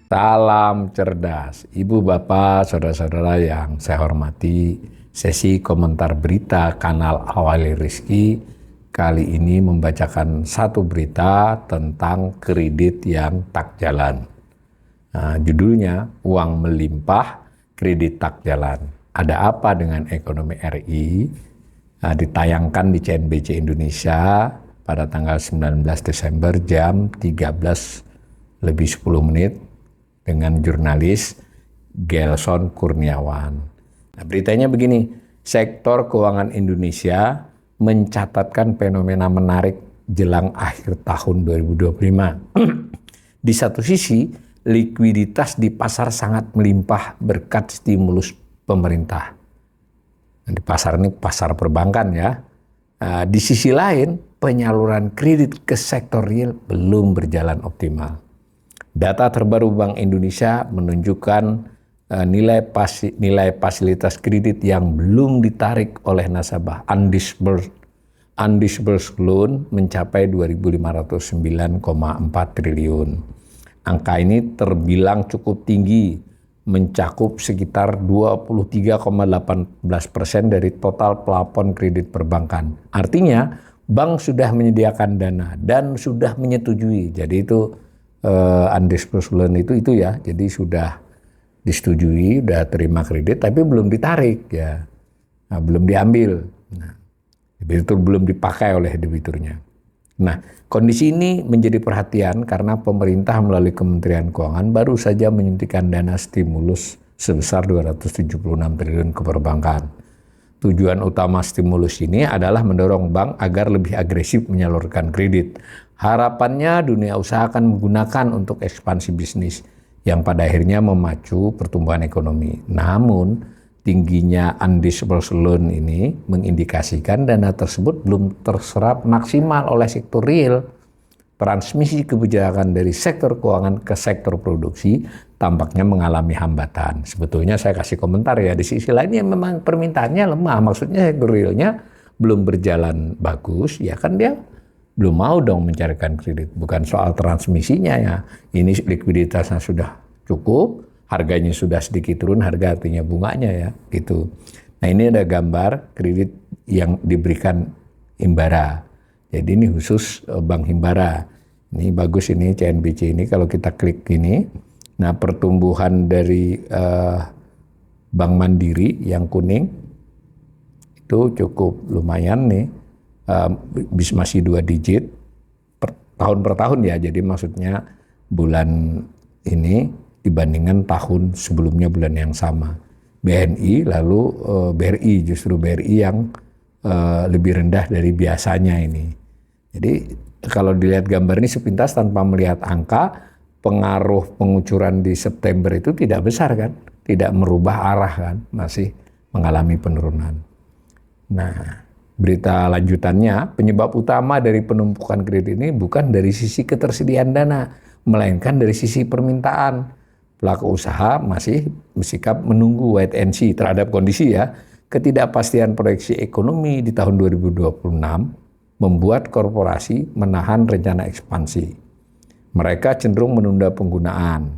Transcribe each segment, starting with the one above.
Salam cerdas, Ibu Bapak, Saudara-saudara yang saya hormati. Sesi komentar berita kanal Awali Rizki kali ini membacakan satu berita tentang kredit yang tak jalan. Nah, judulnya Uang Melimpah, Kredit Tak Jalan. Ada apa dengan ekonomi RI? Nah, ditayangkan di CNBC Indonesia pada tanggal 19 Desember jam 13 lebih 10 menit dengan jurnalis Gelson Kurniawan. Nah, beritanya begini, sektor keuangan Indonesia mencatatkan fenomena menarik jelang akhir tahun 2025. Di satu sisi, likuiditas di pasar sangat melimpah berkat stimulus pemerintah. Di pasar ini pasar perbankan ya. Di sisi lain, penyaluran kredit ke sektor real belum berjalan optimal. Data terbaru Bank Indonesia menunjukkan nilai fasilitas kredit yang belum ditarik oleh nasabah undisbursed loan mencapai 2.509,4 triliun. Angka ini terbilang cukup tinggi, mencakup sekitar 23,18% dari total plafon kredit perbankan. Artinya, bank sudah menyediakan dana dan sudah menyetujui. Jadi itu undisbursed loan itu ya, jadi sudah disetujui, sudah terima kredit, tapi belum ditarik ya, belum diambil. Debitur belum dipakai oleh debiturnya. Nah, kondisi ini menjadi perhatian karena pemerintah melalui Kementerian Keuangan baru saja menyuntikkan dana stimulus sebesar 276 triliun ke perbankan. Tujuan utama stimulus ini adalah mendorong bank agar lebih agresif menyalurkan kredit. Harapannya dunia usaha akan menggunakan untuk ekspansi bisnis yang pada akhirnya memacu pertumbuhan ekonomi. Namun, tingginya undisbursed loan ini mengindikasikan dana tersebut belum terserap maksimal oleh sektor real. Transmisi kebijakan dari sektor keuangan ke sektor produksi tampaknya mengalami hambatan. Sebetulnya saya kasih komentar ya, di sisi lainnya memang permintaannya lemah. Maksudnya sektor realnya belum berjalan bagus, ya kan dia belum mau dong mencarikan kredit. Bukan soal transmisinya ya, ini likuiditasnya sudah cukup, harganya sudah sedikit turun, harga artinya bunganya ya gitu. Nah, ini ada gambar kredit yang diberikan Himbara. Jadi ini khusus Bank Himbara. Ini bagus, ini CNBC ini kalau kita klik ini. Nah, pertumbuhan dari Bank Mandiri yang kuning itu cukup lumayan nih. Masih 2 digit tahun per tahun ya, jadi maksudnya bulan ini dibandingkan tahun sebelumnya bulan yang sama. BNI lalu BRI, justru BRI yang lebih rendah dari biasanya ini. Jadi kalau dilihat gambar ini sepintas tanpa melihat angka, pengaruh pengucuran di September itu tidak besar kan, tidak merubah arah kan, masih mengalami penurunan. Nah, berita lanjutannya, penyebab utama dari penumpukan kredit ini bukan dari sisi ketersediaan dana, melainkan dari sisi permintaan. Pelaku usaha masih bersikap menunggu wait and see terhadap kondisi ya. Ketidakpastian proyeksi ekonomi di tahun 2026 membuat korporasi menahan rencana ekspansi. Mereka cenderung menunda penggunaan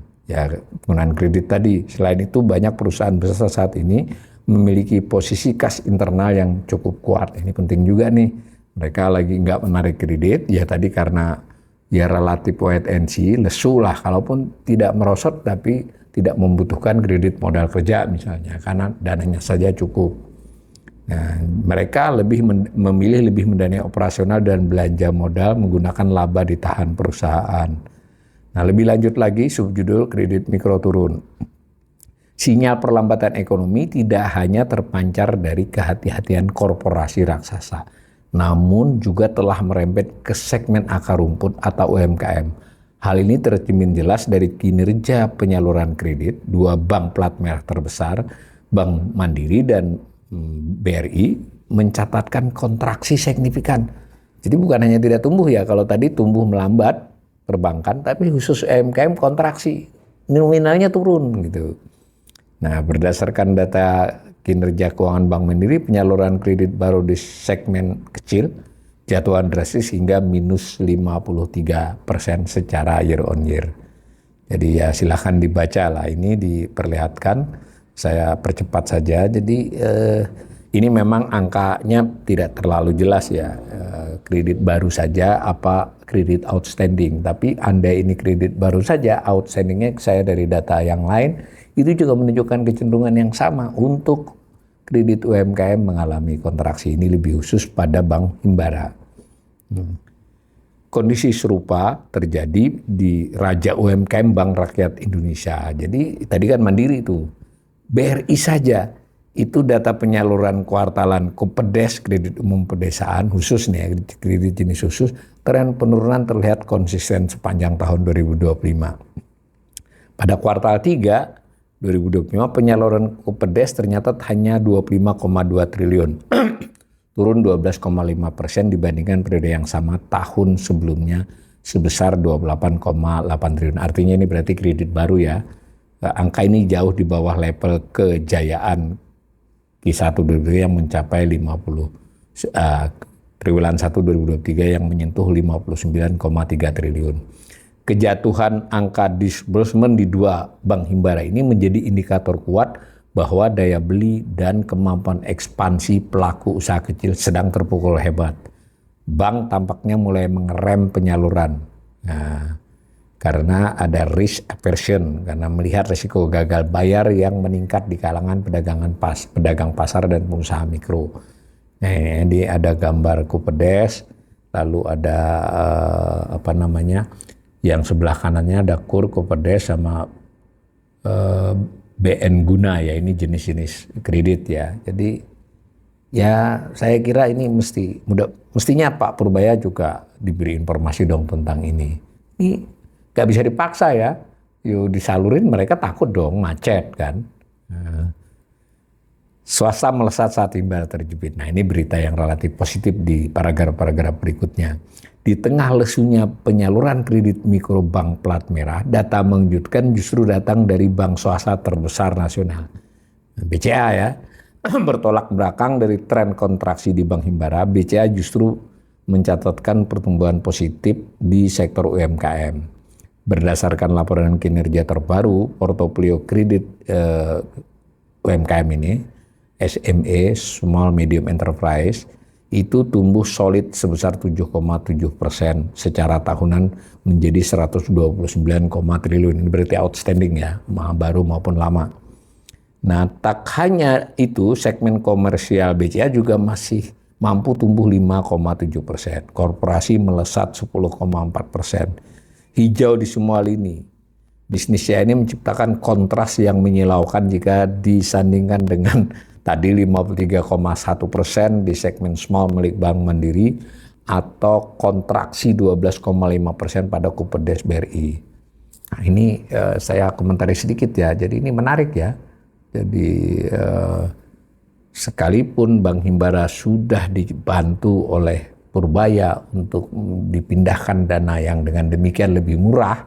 kredit tadi. Selain itu, banyak perusahaan besar saat ini memiliki posisi kas internal yang cukup kuat. Ini penting juga nih. Mereka lagi nggak menarik kredit, ya tadi karena ya relatif wait and see, lesu lah. Kalaupun tidak merosot tapi tidak membutuhkan kredit modal kerja misalnya, karena dananya saja cukup. Nah, mereka memilih lebih mendanai operasional dan belanja modal menggunakan laba ditahan perusahaan. Nah, lebih lanjut lagi, subjudul kredit mikro turun. Sinyal perlambatan ekonomi tidak hanya terpancar dari kehati-hatian korporasi raksasa, namun juga telah merembet ke segmen akar rumput atau UMKM. Hal ini tercermin jelas dari kinerja penyaluran kredit dua bank plat merah terbesar, Bank Mandiri dan BRI, mencatatkan kontraksi signifikan. Jadi bukan hanya tidak tumbuh ya, kalau tadi tumbuh melambat perbankan, tapi khusus UMKM kontraksi, nominalnya turun gitu. Nah, berdasarkan data kinerja keuangan Bank Mandiri, penyaluran kredit baru di segmen kecil jatuhan drastis hingga minus 53% secara year on year. Jadi ya silahkan dibaca lah, ini diperlihatkan, saya percepat saja. Jadi ini memang angkanya tidak terlalu jelas ya, kredit baru saja apa kredit outstanding. Tapi andai ini kredit baru saja, outstandingnya saya dari data yang lain, itu juga menunjukkan kecenderungan yang sama untuk kredit UMKM mengalami kontraksi. Ini lebih khusus pada Bank Himbara. Kondisi serupa terjadi di Raja UMKM Bank Rakyat Indonesia. Jadi tadi kan Mandiri itu, BRI saja itu data penyaluran kuartalan Kupedes kredit umum pedesaan khusus nih, kredit jenis khusus, tren penurunan terlihat konsisten sepanjang tahun 2025. Pada kuartal 3 2025 penyaluran Kupedes ternyata hanya 25,2 triliun. Turun 12,5% dibandingkan periode yang sama tahun sebelumnya sebesar 28,8 triliun. Artinya ini berarti kredit baru ya. Angka ini jauh di bawah level kejayaan Q1 2023 yang mencapai 50 triwulan 1 2023 yang menyentuh 59,3 triliun. Kejatuhan angka disbursement di dua bank Himbara ini menjadi indikator kuat bahwa daya beli dan kemampuan ekspansi pelaku usaha kecil sedang terpukul hebat. Bank tampaknya mulai mengerem penyaluran. Nah, karena ada risk aversion, karena melihat risiko gagal bayar yang meningkat di kalangan pedagang pasar dan pengusaha mikro. Nah, ini ada gambar Kupedes, lalu ada yang sebelah kanannya ada KUR Kupedes sama BN Guna ya, ini jenis-jenis kredit ya. Jadi ya saya kira ini mestinya Pak Purbaya juga diberi informasi dong tentang ini. Ini gak bisa dipaksa ya, yuk disalurin, mereka takut dong macet kan. Swasta melesat saat Himbara terjepit. Nah ini berita yang relatif positif di paragraf-paragraf berikutnya. Di tengah lesunya penyaluran kredit mikro bank plat merah, data mengejutkan justru datang dari bank swasta terbesar nasional. BCA ya, bertolak belakang dari tren kontraksi di Bank Himbara, BCA justru mencatatkan pertumbuhan positif di sektor UMKM. Berdasarkan laporan kinerja terbaru, portofolio kredit UMKM ini, SME, Small Medium Enterprise, itu tumbuh solid sebesar 7,7% secara tahunan menjadi 129, triliun. Ini berarti outstanding ya, baru maupun lama. Nah, tak hanya itu, segmen komersial BCA juga masih mampu tumbuh 5,7%. Korporasi melesat 10,4%. Hijau di semua lini. Bisnisnya ini menciptakan kontras yang menyilaukan jika disandingkan dengan tadi 53,1% di segmen small milik Bank Mandiri atau kontraksi 12,5% pada Kupedes BRI. Nah, ini saya komentari sedikit ya. Jadi ini menarik ya. Jadi sekalipun Bank Himbara sudah dibantu oleh Purbaya untuk dipindahkan dana yang dengan demikian lebih murah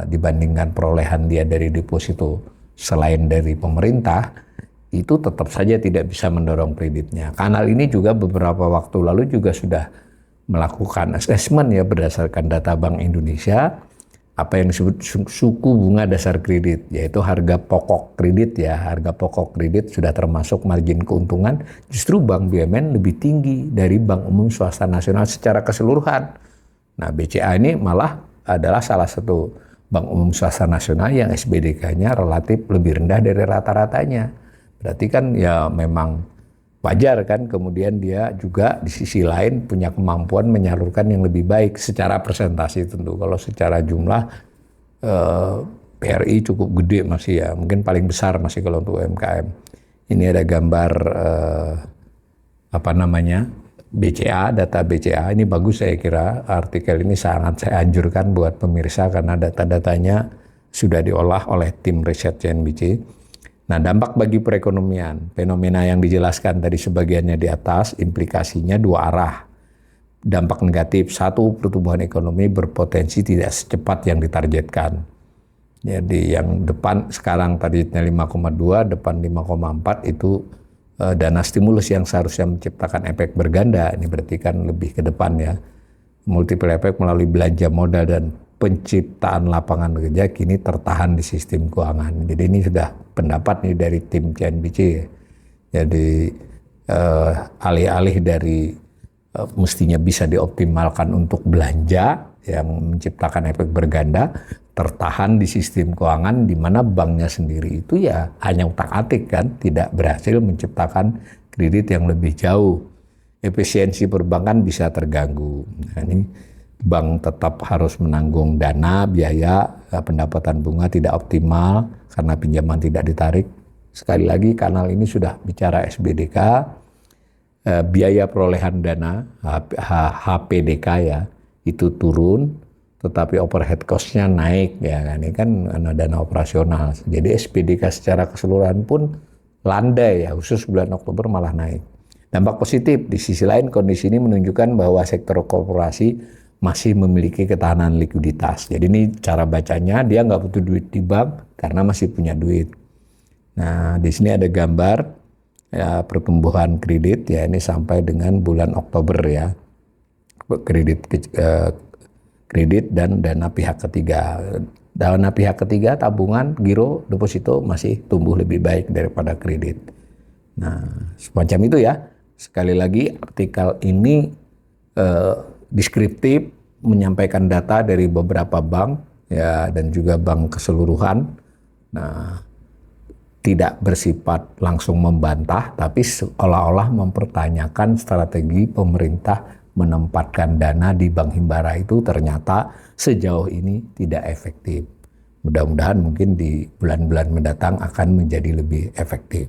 dibandingkan perolehan dia dari deposito selain dari pemerintah, itu tetap saja tidak bisa mendorong kreditnya. Kanal ini juga beberapa waktu lalu juga sudah melakukan assessment ya berdasarkan data Bank Indonesia, apa yang disebut suku bunga dasar kredit, yaitu harga pokok kredit ya. Harga pokok kredit sudah termasuk margin keuntungan, justru Bank BUMN lebih tinggi dari Bank Umum Swasta Nasional secara keseluruhan. Nah, BCA ini malah adalah salah satu Bank Umum Swasta Nasional yang SBDK-nya relatif lebih rendah dari rata-ratanya. Berarti kan ya memang wajar kan, kemudian dia juga di sisi lain punya kemampuan menyalurkan yang lebih baik secara presentasi tentu. Kalau secara jumlah BRI cukup gede masih ya, mungkin paling besar masih kalau untuk UMKM. Ini ada gambar BCA, data BCA, ini bagus saya kira. Artikel ini sangat saya anjurkan buat pemirsa karena data-datanya sudah diolah oleh tim riset CNBC. Nah, dampak bagi perekonomian, fenomena yang dijelaskan tadi sebagiannya di atas, implikasinya dua arah. Dampak negatif, satu, pertumbuhan ekonomi berpotensi tidak secepat yang ditargetkan. Jadi yang depan sekarang targetnya 5,2, depan 5,4 itu dana stimulus yang seharusnya menciptakan efek berganda. Ini berarti kan lebih ke depan ya. Multiple efek melalui belanja modal dan penciptaan lapangan kerja kini tertahan di sistem keuangan. Jadi ini sudah pendapat nih dari tim CNBC. Jadi alih-alih dari mestinya bisa dioptimalkan untuk belanja yang menciptakan efek berganda, tertahan di sistem keuangan di mana banknya sendiri itu ya hanya utak-atik kan, tidak berhasil menciptakan kredit yang lebih jauh. Efisiensi perbankan bisa terganggu. Nah, ini bank tetap harus menanggung dana, biaya, pendapatan bunga tidak optimal karena pinjaman tidak ditarik. Sekali lagi kanal ini sudah bicara SBDK, biaya perolehan dana, HPDK ya, itu turun, tetapi overhead cost-nya naik ya kan, ini kan dana operasional. Jadi SPDK secara keseluruhan pun landai ya, khusus bulan Oktober malah naik. Dampak positif, di sisi lain kondisi ini menunjukkan bahwa sektor korporasi masih memiliki ketahanan likuiditas. Jadi ini cara bacanya, dia nggak butuh duit di bank karena masih punya duit. Nah, di sini ada gambar ya, pertumbuhan kredit ya, ini sampai dengan bulan Oktober ya. Kredit dan dana pihak ketiga. Dana pihak ketiga, tabungan, giro, deposito masih tumbuh lebih baik daripada kredit. Nah, semacam itu ya. Sekali lagi artikel ini deskriptif, menyampaikan data dari beberapa bank ya dan juga bank keseluruhan. Nah, tidak bersifat langsung membantah, tapi seolah-olah mempertanyakan strategi pemerintah menempatkan dana di Bank Himbara itu ternyata sejauh ini tidak efektif. Mudah-mudahan mungkin di bulan-bulan mendatang akan menjadi lebih efektif.